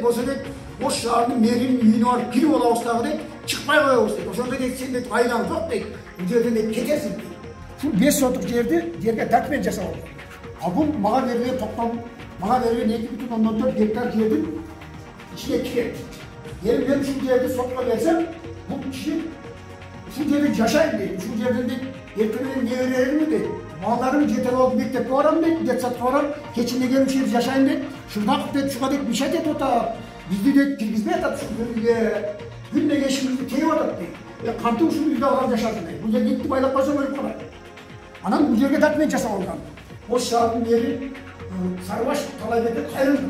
болса деп Ош шаарынын мэринин үйүнө барып кирип алабыз дагы деп чыкпай коебуз дейт. Ошондо дейт сен дейт айлаң жок дейт. Бул жерден дейт кетесиң дейт. Ушул 5 соттук жерге документ жасап алган. А бул мага берилген токтом, мага берилген 2,4 гектар жердин içine kirет. Ben şu yerde sokma versem, bu kişi şu yerde yaşayın deyip, şu yerde de erkeklerin ne öğrenelim mi deyip, mallarım yeter oldu mektep varam deyip, detsat varam, keçinde gelmişiz yaşayın deyip, şuradan deyip, şuna deyip, bir şey deyip ota, bizde deyip, kirgizmeye atat şu bölüge, günle geçimizde teyip atat deyip, kantı şu yüzde alan yaşasın deyip, bu yerde gitti baylap başa böyle kolay. Anam bu yerge takmen yaşam olgan. O şahının yeri, sarvaş talay edip, ayrıldı.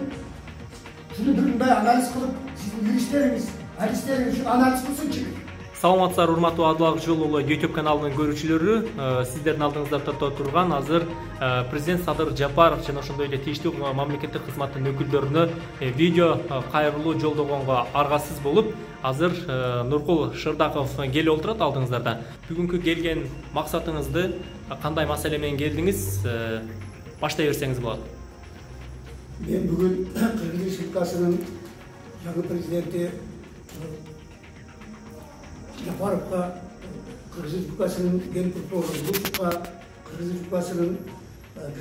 Şunu durumda analiz kılıp, sizin yürüyüşleriniz, hadisleriniz şunu analiz kılsın ki. Саламатсыздар, урматтуу Адылбек Жылуулу YouTube каналынын көрүүчүлөрү. Сиздердин алдыңызда турган азыр президент Садыр Жапаров жана ошондой эле тийиштүү мамлекеттик кызматтын өкүлдөрүнө видео кайрылуу жолдогонго аргасыз болуп, азыр Нуркул Шырдаков келип отурат алдыңыздарда. Бүгүнкү келген максатыңызды кандай маселе менен келдиңиз? Баштай берсеңиз болот. Ben bugün Kırgız Respublikası'nın yanı prezidenti Japarov'a, Kırgız Respublikası'nın gen prokuroru Lutf'a, Kırgız Respublikası'nın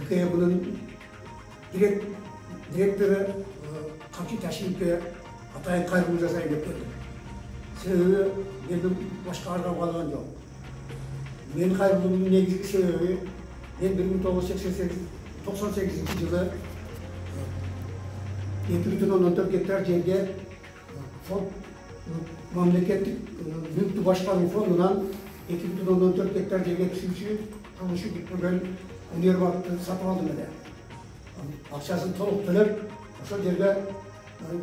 GKYB'nin direktörü Kamçı Taşıyip'e atayın kaybını жасайын деп келдім. Себебі менің başka арған қалған жоқ. Мен kaybımның негізгі себебі мен 1998 жылы 2,4 гектар жерге мамлекеттик мүлктү башкаруу фондунан 2,4 гектар жерге түшүүчү кылышы бүткөн универмагды сатып алдым эле. Акчасын толук төлөп, ошол жерге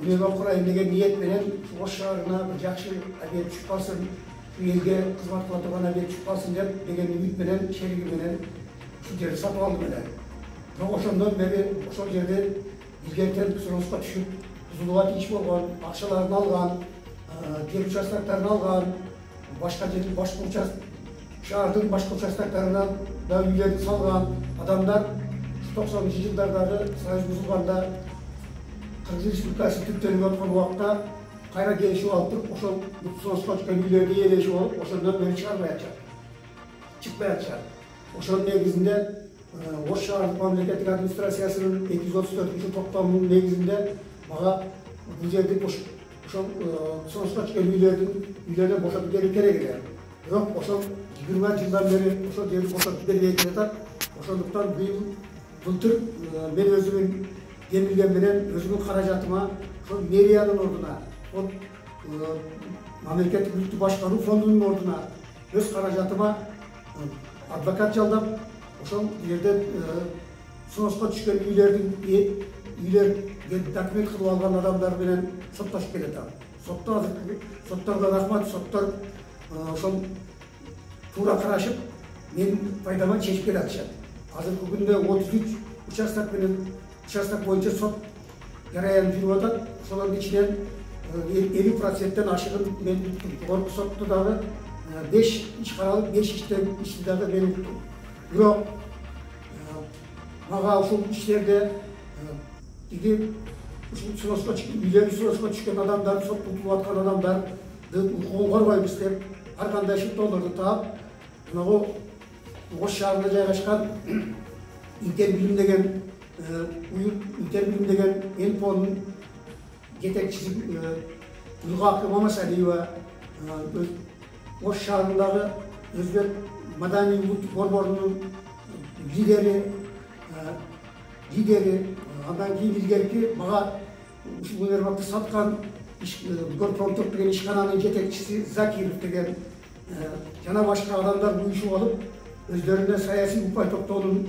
универмаг курайын деген ниет менен Ош шаарына бир жакшы объект түшүп калсын, элге кызмат кыла турган объект түшүп калсын деген үмүт менен, шериги менен ушул жерди сатып алдым эле. Бирок ошондон бери ошол жерде ilgerken Sıros'ta düşüp, Zuluvat iş olgan, akşalarını algan, diğer uçaklarını algan, başka yerin başka şehrin başka uçaklarına da üyelerini salgan adamlar 90'lı yıllardaki Sayız Buzulgan'da Kırgız Respublikası Türklerin ötken vakta kayra gelişi alıp, Sıros'ta çıkan üyelerine yerleşi olup, oşondan beri çıkmayacak. Oşonun negizinde Oş şahar mamleketlik administrasiyasının 234. toplamının negizinde bana bu yerde sonuçta çıkan üyelerden boşatıp geri gerekir. Yok, oşon 20 yıldan beri oşon yeri boşatıp geri gerekir. Oşonluktan bu tür ben özümün demilgen bilen özümün karacatıma meriyanın orduna, mamleketlik mülkü başkanı fondunun orduna öz karacatıma advokat çaldım. Oşon yerden sonuçta düşken üyeler dokument kılıp algan adamlar bilen sotlaşıp keledi. Sottarda rahmat, sottar oşon tuğra karışıp men paydama çeşip keledi atışat. Hazır bugünde 33 uçastak boyunca sot yarayan жүрүп атат. Ошолордун ичинен 50%'den aşığın men tuttum. Korku sottu dağı 5 iş karalып, 5 işten işti dağı men tuttum. Bирок мага ушул иштерде ушул Сыроско үйлөрү Сыроско түшкөн адамдар, сот тутулуп аткан адамдарды коңгорбойбуз деп ар кандай шыктоолорду таап, мынагу Ош шаарында жайгашкан Интербилим деген Энпонун жетекчиси Гүлгакы Мамасалиева, Ош шаарындагы Өзбек Madani Borbor'un lideri, andan keyin ilgerki bana uşul unermakta satkan Gorprontok degen işkananın jetekçisi Zakirov degen jana başka adamlar bu işi alıp özlerine sayasi upay toptoonun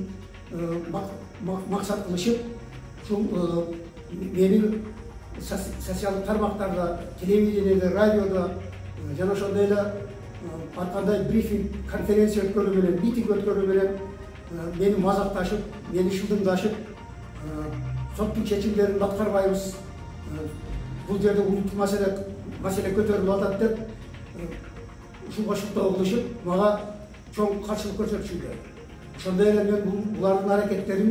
maksat kılışıp benim sosyal tarmaklarda, televizyonda, radyoda jana ошондой аркандай брифинг, конференция өткөрүү менен, митинг өткөрүү менен мени мазакташып, мени шылдыңдашып, соттун чечимдерин аткарбайбыз. Бул жерде улуттук маселе көтөрүлүп атат деп ушуга шыктоо кылышып, мага чоң каршылык көрсөтүшүүдө. Ошондой эле мен булардын аракеттерин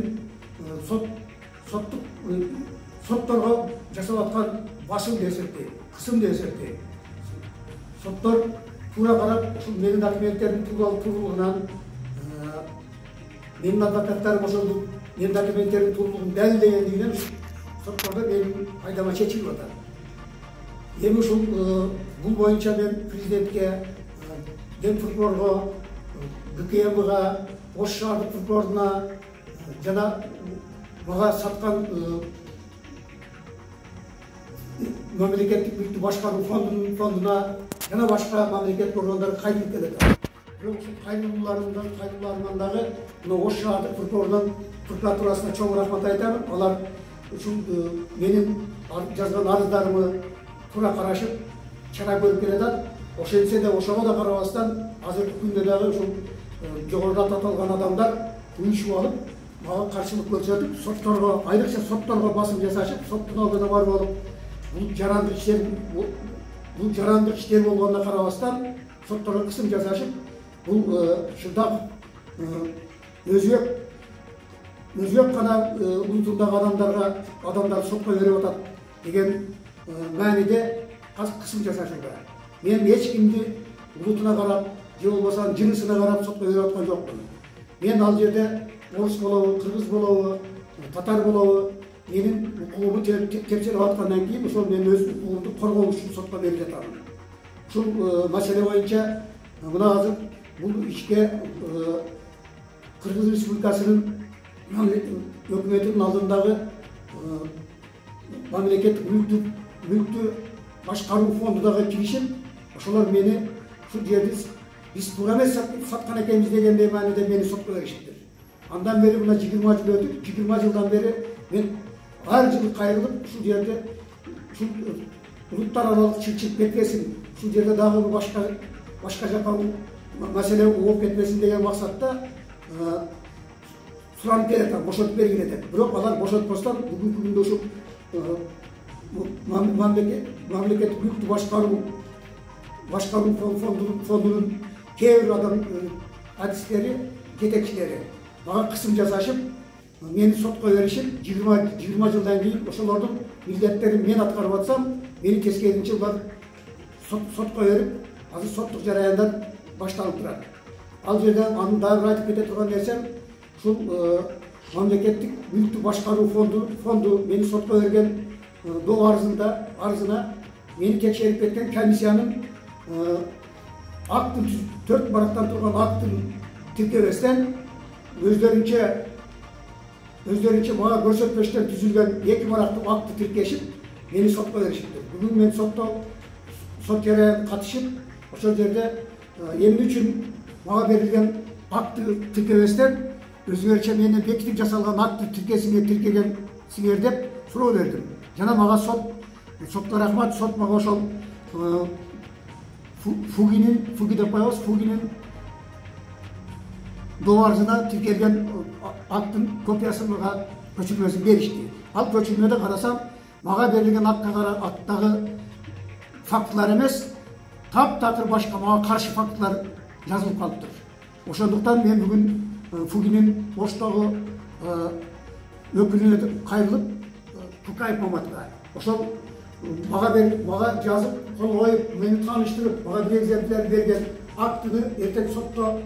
сотторго жасап аткан басым да эсептейм, кысым да эсептейм. Соттор тура карап, ушул менин документтердин туулугунан менин адвокаттарым ошол менин документтердин туулугун далилдегендигинен соттордо менин пайдама чечилип атат. Эми ушул бул боюнча мен президентке, Генпрокурорго, ГКМга, Ош шаардык прокуроруна жана мага саткан мамлекеттик мүлктү башкаруу фондуна жана башка мамлекеттик органдарга кайрылып келет. Бирок ушул кайрылууларымдан дагы мына Ош шаардык прокуратурасына чоң рахмат айтамын. Алар ушул менин жазган арыздарымы тура карашып, чара көрүп келатат. Ошентсе де ошого да карабастан азыркы күндө дагы ушул жогоруда аталган адамдар уюшуп алып, мага каршылык көрсөтүп, сотторго, айрыкча сотторго басым жасашып, соттун алдына барып алып, бул жарандык иштер болгонуна карабастан сотторго кысым жасашып, бул ушундай өзбек гана улутундагы адамдар сотко берип атат деген мааниде кысым жасашууда. Мен эч кимди улутуна карап, же болбосо жынысына карап сотко берип аткан жокмун. Мен ал жерде орус болобу, кыргыз болобу, татар болобу, менин укугумду текшерип аткандан кийин ошол мен өз укугумду коргоо үчүн сотко берип жатамын. Ушул маселе боюнча мына азыр бул ишке Кыргыз Республикасынын өкмөтүнүн алдындагы мамлекеттик мүлктү башкаруу фонду дагы киришип, ошолор мени ушул жерди биз туура эмес саткан экенбиз дегендей мааниде мени сотко беришиптир. Андан бери мына 20 жыл өтүп, 20 жылдан бери мен ар жылы кайрылып ушул жерде ушул улуттар аралык чыгчык кетпесин, ушул жерде дагы башка жака маселе болуп кетпесин деген максатта суранып келет, бошотуп бергиле деп. Бирок алар бошотпостон бүгүнкү күндө ушул мамлекеттик мүлктү башкаруу фондунун кээ бир адам адистери, жетекчилери мага кысым жасашып, мени сотко беришип, 20 жылдан кийин ошолордун милдеттерин мен аткарып атсам, мени тескерисинче улар сотко берип, азыр соттук жараяндар башталып турат. Ал жерде анын дагы айтып кете турган нерсем, ушул мамлекеттик мүлктү башкаруу фонду мени сотко берген арызына мени текшерип кеткен комиссиянын актын 4 барактан турган актын тиркебестен өздөрүнчө мага көрсөтпөштөн түзүлгөн 2 барактуу акты тиркешип, мени сотко беришиптир. Бүгүн мен сот жараянына катышып, ошол жерде эмне үчүн мага берилген акты тиркебестен өзгөчө мени бекитип жасалган акты тиркеген сиңер деп суроо бердим. Жана мага сотко рахмат, сот мага ошол Фуги деп коебуз, Фугинин арызына тиркелген акттын копиясын мага көчүрмөсүн беришти. Ал көчүрмөдө карасам, мага берилген акттагы фактылар эмес, таптакыр башка мага каршы фактылар жазылып калыптыр. Ошондуктан мен бүгүн Фугинин Оштогу өкүлүнө кайрылып, Тукаев Маматка ошол мага жазып, кол коюп, мени тааныштырып, мага бир экземпляр берген актыны эртең сотто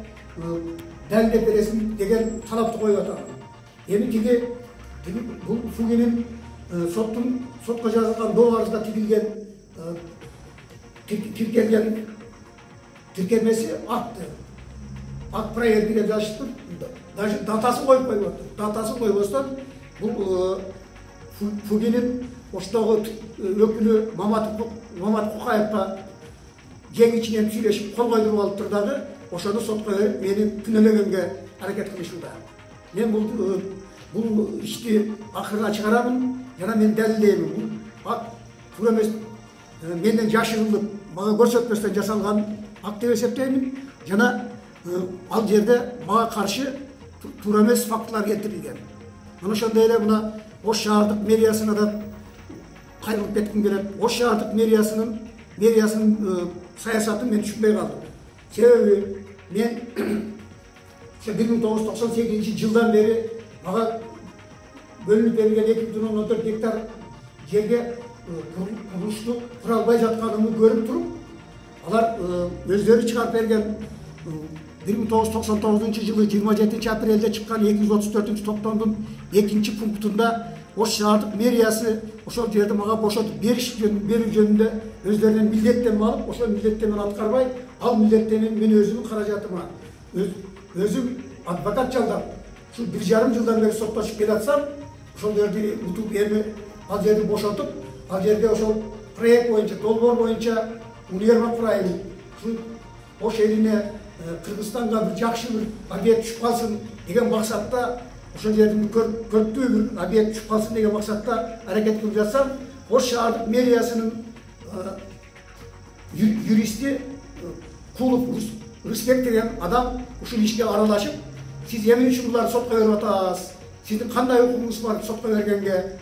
далилдеп бересин деген талапты коюп атам. Эми тиги бул Фугинин сотко жазылган арызга тиркелмеси акты. Акт проекти деп жазышыптыр. Даже датасын коюп койбоптур. Датасын койбостон бул Фугинин Оштогу өкүлү Мамат Кукаевка жең ичинен сүйлөшүп кол койдуруп алыптыр дагы, ошону сотко берип мени күнөөлөгөнгө аракет кылышууда. Мен бул ишти акырына чыгарамын, жана мен далилдеймин. Бул туура эмес, менден жашырылып, мага көрсөтпөстөн жасалган акт деп эсептеймин. Жана ал жерде мага каршы туура эмес фактылар келтирилген. Мына ошондой эле мына Ош шаардык мэриясына да кайрылып кетким келет. Ош шаардык мэриясынын саясатын мен түшүнбөй калдым. Себеби мен 1998 жылдан бери мага бөлүнүп берилген 2,14 гектар жерге құрылысты құра албай жатқанын көріп тұрып, алар өздері шығарып берген 1999 жылы 27 апрелде шыққан 234 топтамдың 2 пунктында осы шаһардық мэриясы ошол жерді мага бошотуп берүү жөнүндө өздеринен милдеттенме алып, ошол милдеттенмени аткарбай, ал милдеттенмени мен өзүмдүн каражатыма өзүм адвокат жалдап, ушул 1,5 жылдан бери соттошуп келатсам, ошол жерди утуп эми ал жерди бошотуп, ал жерге ошол проект боюнча, долбоор боюнча универмаг курайын, ушул Ош элине Кыргызстанга бир жакшы бир объект түшүп калсын деген максатта, ошол жердин көрктүү бир объект түшүп калсын деген максатта аракет кылып жатсам, Ош шаардык мэриясынын юристи Кулов Рысбек деген адам ушул ишке аралашып, сиз эмне үчүн буларды сотко берип атасыз? Сиздин кандай укугуңуз бар сотко бергенге?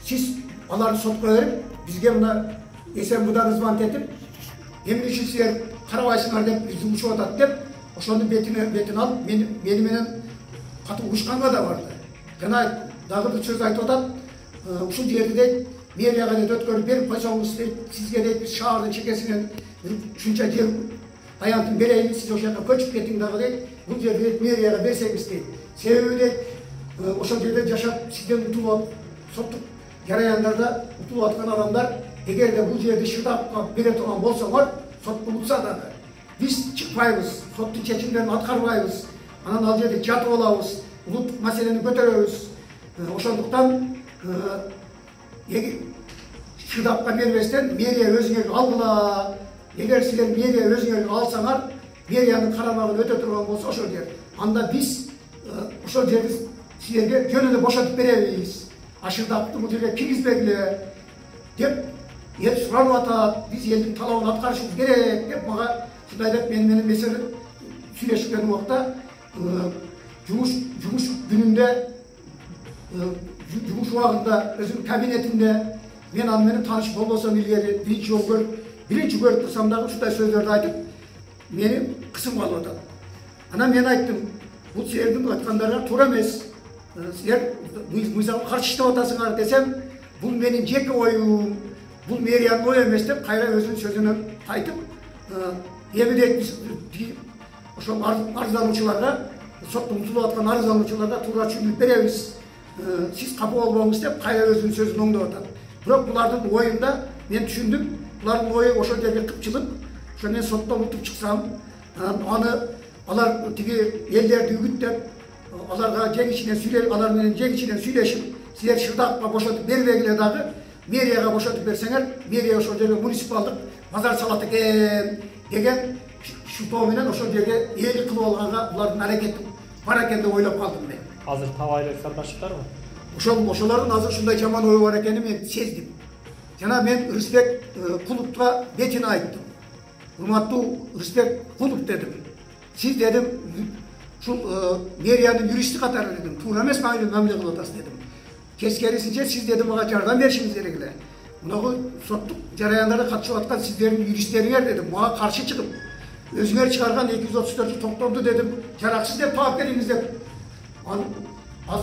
Сиз аларды сотко берип, бизге мына СМБдан звонок этип, эмне үчүн силер карабайсыңар деп изилчип атат деп, ошонун бетин алып, мени менен катуу урушканга да барды. Жана дагы бир сөз айтып атат, ушул жерди дейт, мэрияга дейт өткөрүп берип койсоңуз дейт, сизге дейт биз шаардын чекесинен ушунча жер аянтын берейбиз, сиз ошол жака көчүп кетиң дагы дейт, бул жерди дейт мэрияга берсеңиз дейт. Себеби дейт, ошол жерде жашап сизден утулуп, соттук жараяндарда утулуп аткан адамдар, эгерде бул жерди шыдап бере турган болсоңор, сот утса дагы биз чыкпайбыз, соттун чечимдерин аткарбайбыз, анан ал жерде жатып алабыз, улуттук маселени көтөрөбүз. Ошондуктан шыдапка бербестен мэрия өзүңөр алгыла. Эгер силер мэрия өзүңөр алсаңар, мэриянын карамагын өтө турган болсо ошол жер, анда биз ошол жерди силерге жөнүндө бошотуп беребиз. Ашырдапты бул жерге киргизбегиле деп ел суранып атат, биз элдин талабын аткарышыбыз керек деп мага ушундай деп менен меселе сүйлөшкөн убакта жумуш күнүндө жумуш убагында өзүнүн кабинетинде мен аны менен тааныш болбосом илгери биринчи көрүп турсам дагы ушундай сөздөрдү айтып мени кысым калып атат. Анан мен айттым, бул силердин айткандарыңар туура эмес. Силер мыйзамга каршы иштеп атасыңар десем, бул менин жеке оюм, бул мэриянын ою эмес деп кайра өзүнүн сөзүнөн айтып, эми дейт биз ошол арыздануучуларга, соттун утулуп аткан арыздануучуларга туура түшүндүрүп беребиз. Сиз капа болбоңуз деп кайра өзүнүн сөзүн оңдоп атат. Бирок булардын оюнда мен түшүндүм, булардын ою ошол жерге кыпчылык. Ошо мен соттон утуп чыксам, аны алар тиги элдерди үгүттөп, аларга алар менен жегичинен сүйлөшүп, силер шырдакка бошотуп бербегиле дагы, мэрияга бошотуп берсеңер, мэрия ошол жерге муниципалдык базар салат экен деген шутоо менен ошол жерге ээлик кылып алганга булардын аракети бар экен деп ойлоп калдым мен. Азыр табайлы сардаштарбы? Ошолордун азыр ушундай жаман ою бар экенин мен сездим. Жана мен Рысбек Куловго бетине айттым. Урматтуу Рысбек Кулов дедим. Сиз дедим, ушул мэриянын юристи катары дедим, туура эмес мамиле кылып атасыз дедим. Тескерисинче сиз дедим мага жардам беришиңиз керек эле. Мунагу соттук жараяндарга катышып аткан сиздердин юристтериңер дедим, мага каршы чыгып, өзүңөр чыгарган 234 токтомду дедим, жараксыз деп таап бериңиз деп. Ал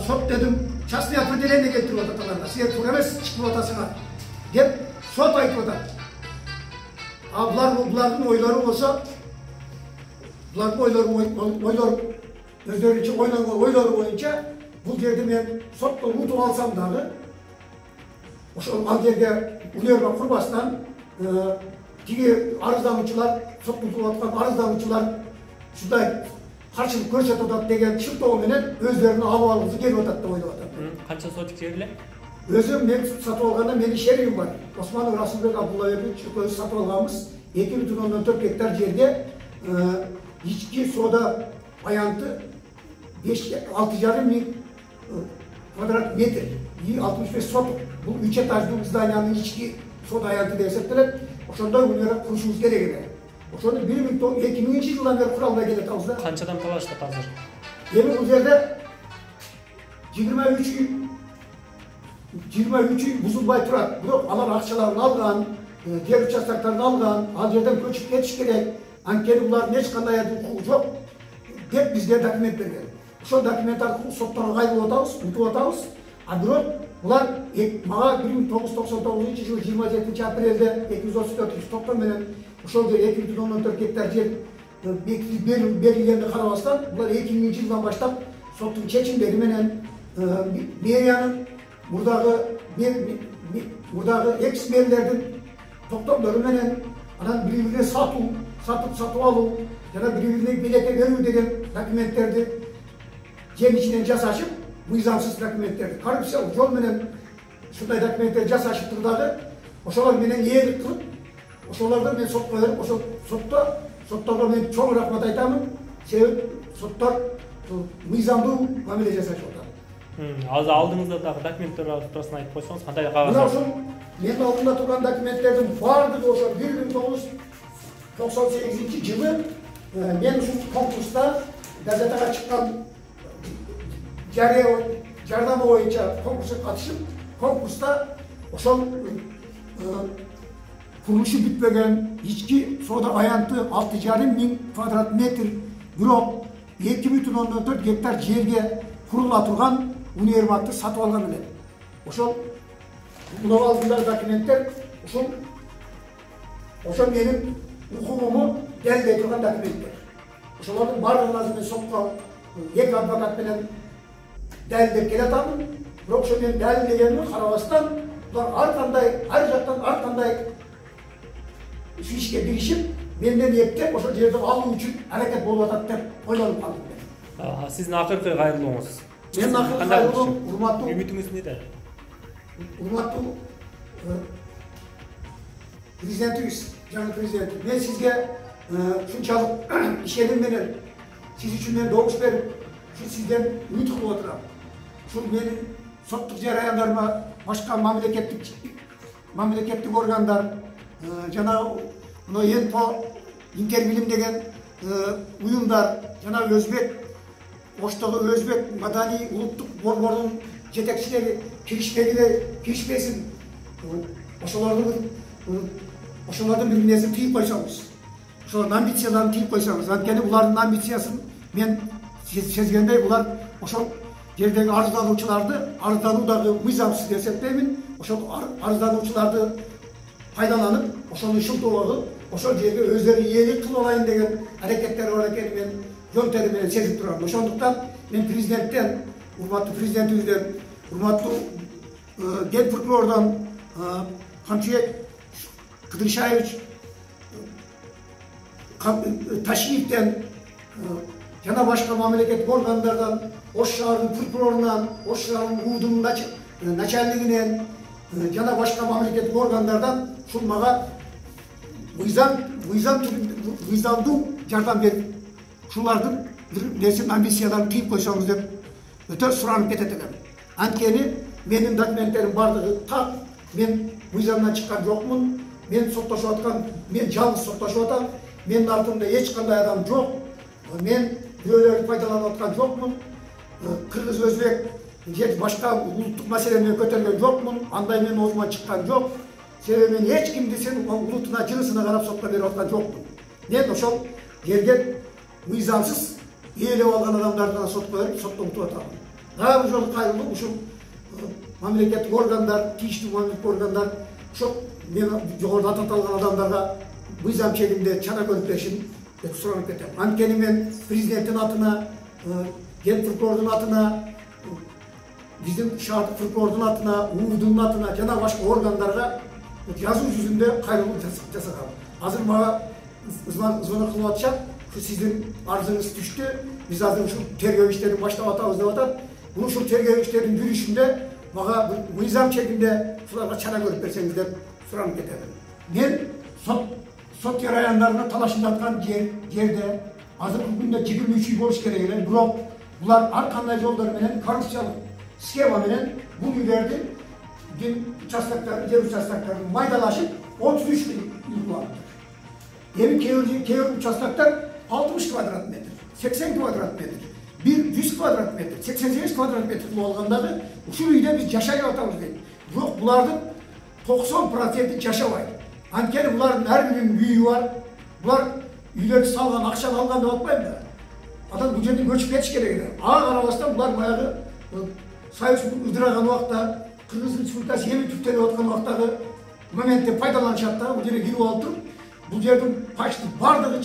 сот дедим, частное определение келтирип атат аларга, силер туура эмес чыгып атасыңар деп сот айтып атат. Булардын ойлору болсо, өздөрүнчө ойлонгон ойлору боюнча, бул жерди мен соттон утуп алсам дагы, ошол ал жерге универмаг курбастан, тиги арыздануучулар, соттун утуп аткан арыздануучулар ушундай каршылык көрсөтүп атат деген шылтоо менен өздөрүнүн алып алгысы келип атат деп ойлоп атат. Канча сотик жер эле? Өзүм мен сатып алганда менин шеригим бар. Османов Расулбек Абдуллаевич экөөбүз сатып алганбыз 2,4 гектар жерге ички сода аянты 6,5 миң квадрат метр, 65 соток. Бул 3 этаждуу зданиянын ички сода аянты деп эсептелет. Ошондой универмаг курушубуз керек эле. Ошону 2000 жылдан бери кура албай келатабыз да. Канчадан талаштат азыр? Эми бул жерде 23 үй бузулбай турат. Бирок алар акчаларын алган, жер участоктарын алган, ал жерден көчүп кетиш керек. Анткени булардын эч кандай укугу жок деп бизге документ берген. Ошол документ аркылуу сотторго кайрылып атабыз, утуп атабыз. A bирок булар мага 1999 жылы 27 апрелде 234 токтом менен ошол жер 2,14 гектар жер берилгенди карабастан булар 2000 жылдан баштап соттун чечимдери менен мэриянын мурдагы экс мэрлердин токтомдору менен анан бири-бирине сатып алуу жана бири-бирине белекке берүү деген документтерди жер ичинен жасашып, мыйзамсыз документтерди коррупциялык жол менен ушундай документтерди жасашыптыр дагы ошолор менен ээлик кылып, ошолорду мен сотко берип, ошол сотторго мен чоң рахмат айтамын. Себеби соттор мыйзамдуу мамиле жасашып атат. Азыр алдыңызда дагы документтер туурасында айтып койсоңуз, кандай кагаз? Мына ушул мен алдымда турган документтердин баардыгы ошо 1998 жылы мен ушул конкурста газетага чыккан жардамы боюнча конкурска катышып, конкурста ошол курулушу бүтпөгөн ички соода аянты 6,5 миң квадрат метр бирок 2,14 гектар жерге курула турган универмагды сатып алган эле. Ошол мына алдымдагы документтер ошол менин укугуму далилдей турган документтер. Ошолордун баардыгын азыр мен сотко 2 адвокат менен далилдеп келатамын. Бирок ошо мен далилдегениме карабастан булар ар жактан ар кандай ишке киришип, менден эптеп ошол жерди алуу үчүн аракет болуп атат деп ойлонуп калдым мен. Сиздин акыркы кайрылууңуз? Менин акыркы кайрылуум урматтуу үмүтүңүз неде? Урматтуу президентибиз, жаңы президент, мен сизге ушунчалык ишеним менен сиз үчүн мен добуш берип, ушу сизден үмүт кылып отурам. Ушул менин соттук жараяндарыма башка мамлекеттик органдар жана мына ЕНПО, Интербилим деген уюмдар жана Оштогу Өзбек Маданий улуттук борбордун жетекчилери киришпесин. Ошолордун бир нерсесин тыйып койсоңуз, ошолордун амбицияларын тыйып койсоңуз, анткени булардын амбициясын мен сезгендей булар ошол жердеги арыздануу дагы мыйзамсыз деп эсептеймин. Ошол арыздануучуларды пайдаланып, ошону шылтоогу, ошол жерге өздөрү ээлик кылып алайын деген аракеттер бар экенин мен жөн тери менен сезип турам. Ошондуктан мен президенттен, урматтуу президентибизден, урматтуу ген прокурордон Камчыбек Кыдыршаевич, Ташиевден жана башка мамлекеттик органдардан, Ош шаарынын прокурорунан, Ош шаарынын УУДунун начальнигинен жана башка мамлекеттик органдардан ушул мага мыйзамдуу жардам берип, ушулардын бир нерсенин амбицияларын тыйып койсоңуз деп өтө суранып кетет элем. Анткени менин документтерим бардыгы так, мен мыйзамдан чыккан жокмун, мен соттошуп аткан, мен жалгыз соттошуп атам, менин артымда эч кандай адам жок, мен бирөөлөрдү пайдаланып аткан жокмун, кыргыз, өзбек же башка улуттук маселени көтөргөн жокмун, андай менин оозуман чыккан жок. Себеби мен эч кимди сен улутуна, жынысына карап сотко берип аткан жокмун. Мен ошол жерге мыйзамсыз ээлеп алган адамдарды сотко берип, соттоңтуп атам. Дагы бир жолу кайрылып, ушул мамлекеттик органдар, тийиштүү мамлекеттик органдар ошол мен жогоруда аталган адамдарга мыйзам чегинде чара көрүп беришин суранып кетем. Анткени мен президенттин атына, ген прокурордун атына, биздин шаардык прокурордун атына, УУДдун атына жана башка органдарга жазуу жүзүндө кайрылуу жасагам. Азыр мага звонок кылып атышат, сиздин арызыңыз түштү, биз азыр ушул тергөө иштерин баштап атабыз деп атат. Ушул тергөө иштеринин жүрүшүндө мага бир мыйзам чегинде ушуларга чара көрүп берсеңиз деп суранып кетем. Мен сот жараяндарына талашып жаткан жерде азыркы күндө 23 үй болуш керек эле, бирок булар ар кандай жолдор менен коррупциялык схема менен бул үйлөрдү жер участоктарын майдалашып 33 үй кылат. Эми кээ бир участоктор 60 квадрат метр, 80 квадрат метр, 100 квадрат метр, 88 квадрат метр кылып алгандагы ушул үйдө биз жашай атабыз дейт. Бирок булардын 90% жашабайт. Анткени булардын ар биринин үйү бар. Булар үйлөрдү салган, акчаны алган деп атпайм да. Адам бул жерден көчүп кетиш керек эле. Ага карабастан булар баягы Союз ыдыраған уақытта, Қырғыз Республикасы emi түптеліп отқан уақыттағы моментте пайдаланышады да, бұл жерге келіп алып тұрып, бұл жердің почти барлығы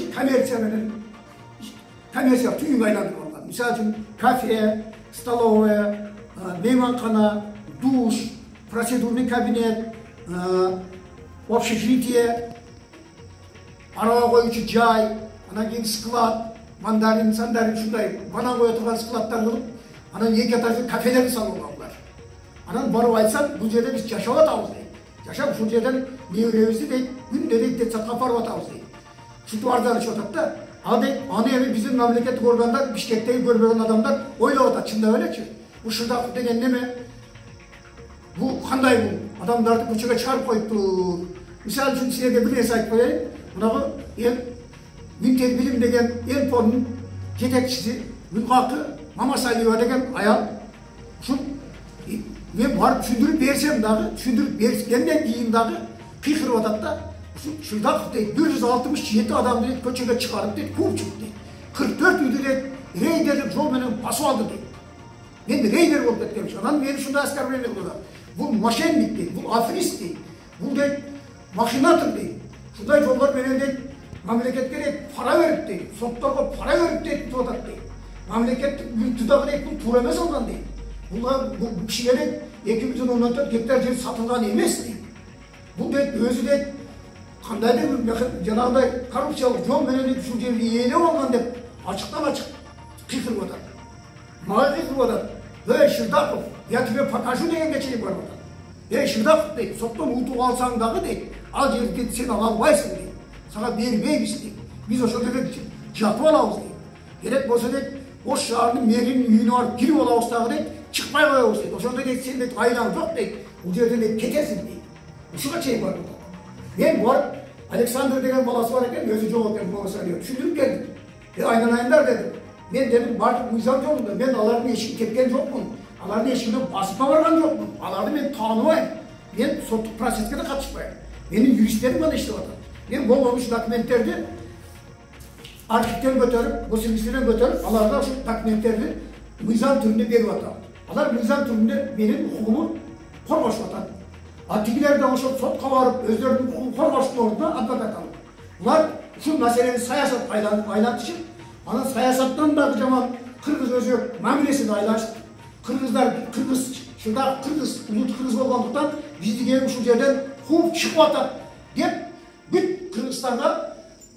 коммерция түйінге айландырып алған. Мысалы үшін кафе, столовая, мейманхана, душ, процедурный кабинет, общежитие, арава қоюшы жай, анан кейін склад, мандарин, сандарин, шундай банан қоя тұрған складтар қылып, анан екі этажды кафелерді салуға бұлар. Анан барып айтсам, бұл жерде біз жашап атабыз дейді. Жашап бұл жерден невремізді дейді, күнде дейді детсадқа барып атабыз дейді. Сөйтіп арзан ішіп атады да. Ал дейді, аны эми біздің мемлекеттік органдар, Бишкектегі көрмеген адамдар ойлап атады, шындап өлечі. Бұл шырдақ деген неме? Бұл қандай бұл? Адамдарды көшеге шығарып қойып тұр. Мысалы үшін сіздерге бір нәрсе айтып қояйын. Мынағы Мünter Bilim деген Елпонның жетекшісі Гүлқақы Мамасалиева деген аял. Мен барып түсіндіріп берсем дағы, түсіндіріп беріскеннен кейін дағы қиқырып атады да. Шырдақ дейді, 167 адамды дейді, көшеге шығарып дейді, қуып шықты дейді. 44 үйді дейді, рейдерлік жолменен басып алды дейді. Мен рейдер болып кеткенмін. Анан мені шында оскорбление қылды. Бұл мошенник дейді, бұл аферист дейді, бұл дейді махинатор дейді. Шындай жолдар менен дейді, мемлекетке дейді, пара беріп дейді, соттарға пара беріп дейді, тұтады дейді. Мемлекеттік мүліктідағы дейді, бұл тура емес алған дейді. Бұл кішіге дейді, 214 гектар жер сатылған емес дейді. Бұл дейді, өзі дейді, қандай дейді, жаңағыдай коррупциялық жол менен дейді, şu жерді иелеп алған деп, ашықтан ашық қиқырып отады. Маған қиқырып отады. Ей, Шырдақов, я тебе покажу дегенге шейін барып отады. Ей, Шырдақов дейді, соттан ұтып алсаң дағы дейді, ал жерді дейді, сен ала албайсың дейді. Саған бермейміз дейді. Біз осы жерде жатып аламыз дейді. Керек болса дейді, осы шағырдың мерінің үйіне барып кіріп аламыз дағы дейді, шықпай қоямыз дейді. Осында дейді, сен дейді, айлаң жоқ дейді, бұл жерден дейді, кетесің дейді. Осыға шейін барып отады. Мен барып, Александр деген баласы бар екен, өзі жоқ екен, Мамасалиева түсіндіріп келдім. Айналайындар дедім. Мен дедім, бардық мизам жолында, мен алардың ешкі кеткен жоқпын. Алардың ешкімен басыпа барған жоқпын. Аларды мен танымайым. Мен соттық процеске де қатыспаймын. Менің юристерім ғана іштеп жатады. Мен болмамыш документтерді архивтен көтеріп, государственен көтеріп, аларға осы документтерді мизам түрінде беріп жатады. Алар мизам түрінде менің құқығымы қорғашып жатады. Тигілерді осы сотқа барып, өздерінің құқығын қорғаштың орнына адвокат алып. Бұлар şu мәселені саясат айлантышып, ана саясаттан дағы жаман Қырғыз өзі мәмілесін айлашты. Қырғыз, шында Қырғыз, ұлты Қырғыз болғандықтан бізді келіп şu жерден қуып шығып атады деп, бүт Қырғызстанға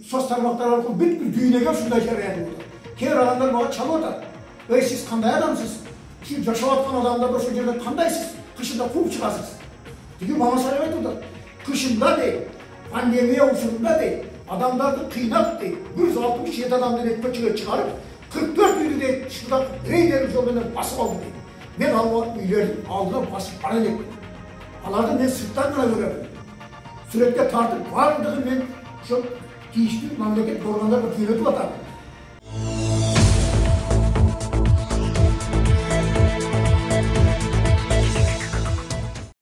сос тармақтар арқылы бүт дүйінеге шындай жарияланып отыр. Кейбір адамдар маған çalып отыр. Ей, сіз қандай адамсыз? Şu жашап атқан адамдар şu жерден қандайсыз? Қышында қуып шығасыз. Çünkü Mamasalиева айтып отыр. Қышында дейді, пандемия ұшырында дейді, adamları kıynap değil, 167 adamları etkiye çıkarıp 44 ünlü de şurada reylerin yolundan basıp aldı değil. Ben üyelerin aldılar basıp bana değil. Alardı ben sırttan bana göremedim. Sürekli tartıp vardığı ben çok değişti memleket organlarla yönetip atardım.